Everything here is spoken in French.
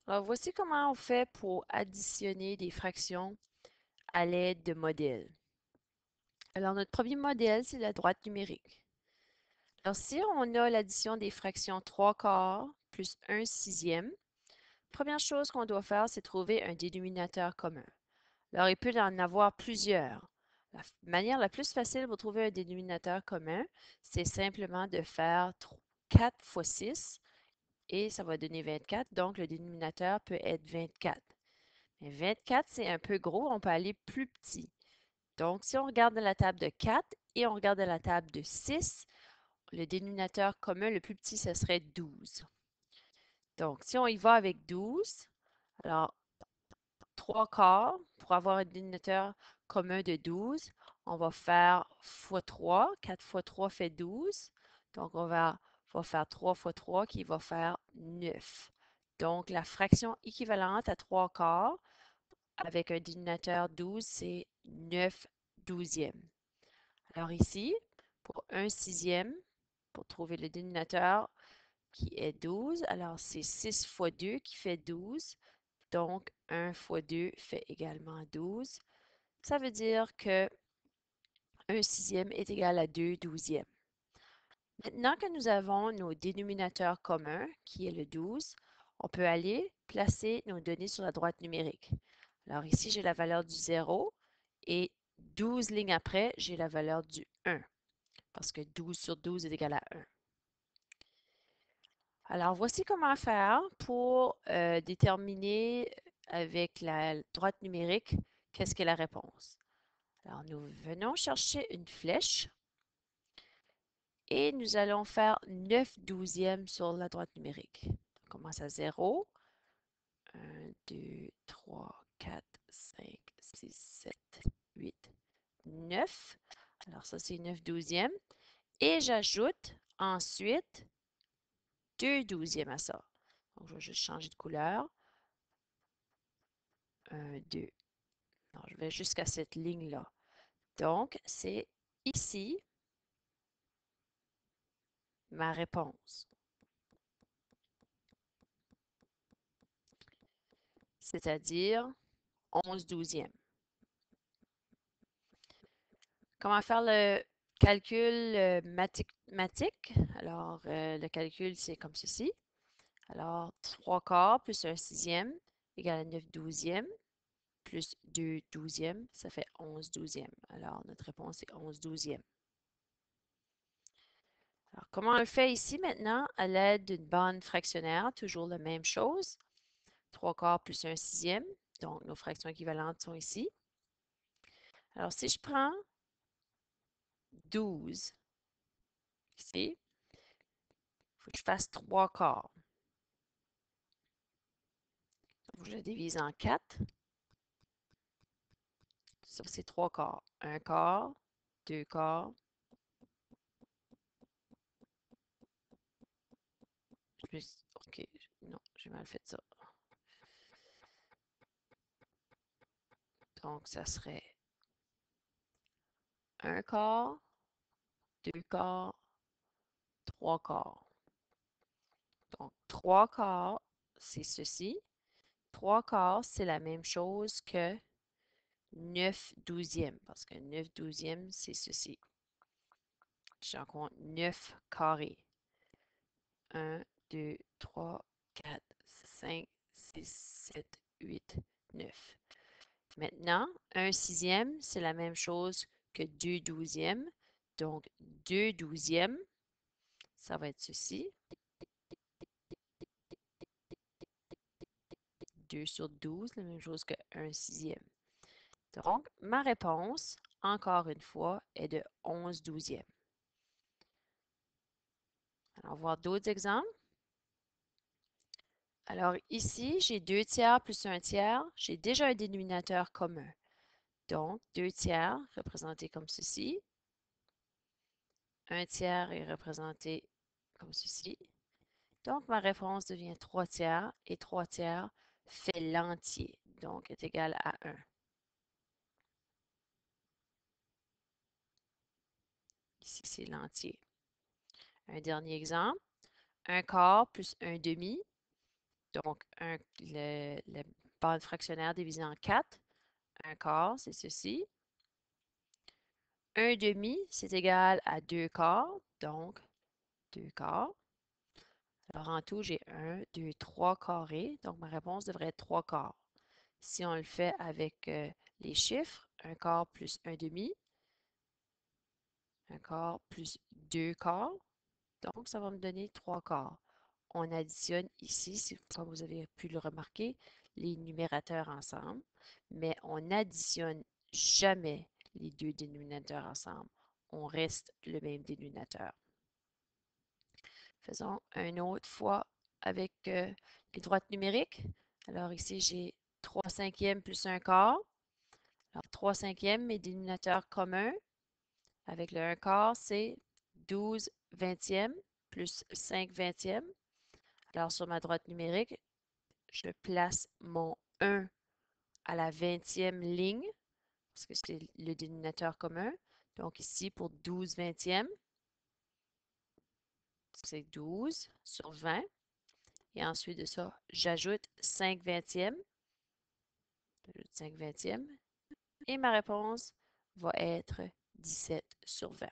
Alors, voici comment on fait pour additionner des fractions à l'aide de modèles. Alors, notre premier modèle, c'est la droite numérique. Alors, si on a l'addition des fractions 3 quarts plus 1 sixième, première chose qu'on doit faire, c'est trouver un dénominateur commun. Alors, il peut y en avoir plusieurs. La manière la plus facile pour trouver un dénominateur commun, c'est simplement de faire 4 fois 6 et ça va donner 24. Donc, le dénominateur peut être 24. Mais 24, c'est un peu gros, on peut aller plus petit. Donc, si on regarde dans la table de 4 et on regarde dans la table de 6, le dénominateur commun le plus petit, ce serait 12. Donc, si on y va avec 12, alors 3 quarts, pour avoir un dénominateur commun de 12, on va faire fois 3. 4 fois 3 fait 12. Donc, va faire 3 fois 3 qui va faire 9. Donc, la fraction équivalente à 3 quarts avec un dénominateur 12, c'est 9 douzièmes. Alors ici, pour 1 sixième, pour trouver le dénominateur qui est 12, alors c'est 6 fois 2 qui fait 12. Donc, 1 fois 2 fait également 12. Ça veut dire que 1 sixième est égal à 2 douzièmes. Maintenant que nous avons nos dénominateurs communs, qui est le 12, on peut aller placer nos données sur la droite numérique. Alors ici, j'ai la valeur du 0 et 12 lignes après, j'ai la valeur du 1 parce que 12 sur 12 est égal à 1. Alors, voici comment faire pour déterminer avec la droite numérique qu'est-ce qu'est la réponse. Alors, nous venons chercher une flèche et nous allons faire 9 douzièmes sur la droite numérique. On commence à 0. 1, 2, 3, 4, 5, 6, 7, 8, 9. Alors, ça, c'est 9 douzièmes. Et j'ajoute ensuite 2 douzièmes à ça. Donc, je vais juste changer de couleur. 1, 2. Non, je vais jusqu'à cette ligne-là. Donc, c'est ici ma réponse, c'est-à-dire 11 douzièmes. Comment faire le calcul mathématique? Alors, le calcul, c'est comme ceci. Alors, 3 quarts plus 1 sixième égale à 9 douzièmes plus 2 douzièmes, ça fait 11 douzièmes. Alors, notre réponse est 11 douzièmes. Alors, comment on le fait ici maintenant? À l'aide d'une bande fractionnaire, toujours la même chose. 3 quarts plus 1 sixième. Donc, nos fractions équivalentes sont ici. Alors, si je prends 12 ici, il faut que je fasse 3 quarts. Donc, je divise en 4. Ça, c'est 3 quarts. 1 quart, 2 quarts, plus... OK, non, j'ai mal fait ça. Donc, ça serait 1 quart, 2 quarts, 3 quarts. Donc, 3 quarts, c'est ceci. 3 quarts, c'est la même chose que 9 douzièmes, parce que 9 douzièmes, c'est ceci. J'en compte 9 carrés. 1, 2, 3, 4, 5, 6, 7, 8, 9. Maintenant, 1 sixième, c'est la même chose que 2 douzièmes. Donc, 2 douzièmes, ça va être ceci. 2 sur 12, la même chose que 1 sixième. Donc, ma réponse, encore une fois, est de 11 douzièmes. Alors, on va voir d'autres exemples. Alors, ici, j'ai 2 tiers plus 1 tiers. J'ai déjà un dénominateur commun. Donc, 2 tiers représentés comme ceci. 1 tiers est représenté comme ceci. Donc, ma réponse devient 3 tiers et 3 tiers fait l'entier, donc est égal à 1. Ici, c'est l'entier. Un dernier exemple. 1 quart plus 1 demi. Donc, la bande fractionnaire divisée en 4, un quart, c'est ceci. Un demi, c'est égal à 2 quarts, donc 2 quarts. Alors, en tout, j'ai 1, 2, 3 carrés, donc ma réponse devrait être 3 quarts. Si on le fait avec les chiffres, un quart plus un demi, un quart plus 2 quarts, donc ça va me donner 3 quarts. On additionne ici, comme vous avez pu le remarquer, les numérateurs ensemble, mais on n'additionne jamais les deux dénominateurs ensemble. On reste le même dénominateur. Faisons une autre fois avec les droites numériques. Alors ici, j'ai 3 cinquièmes plus un quart. Alors 3 cinquièmes, mes dénominateurs communs avec le 1 quart, c'est 12 vingtièmes plus 5 vingtièmes. Alors sur ma droite numérique, je place mon 1 à la 20e ligne, parce que c'est le dénominateur commun. Donc ici, pour 12 vingtièmes, c'est 12 sur 20. Et ensuite de ça, j'ajoute 5 vingtièmes. J'ajoute 5 vingtièmes. Et ma réponse va être 17 sur 20.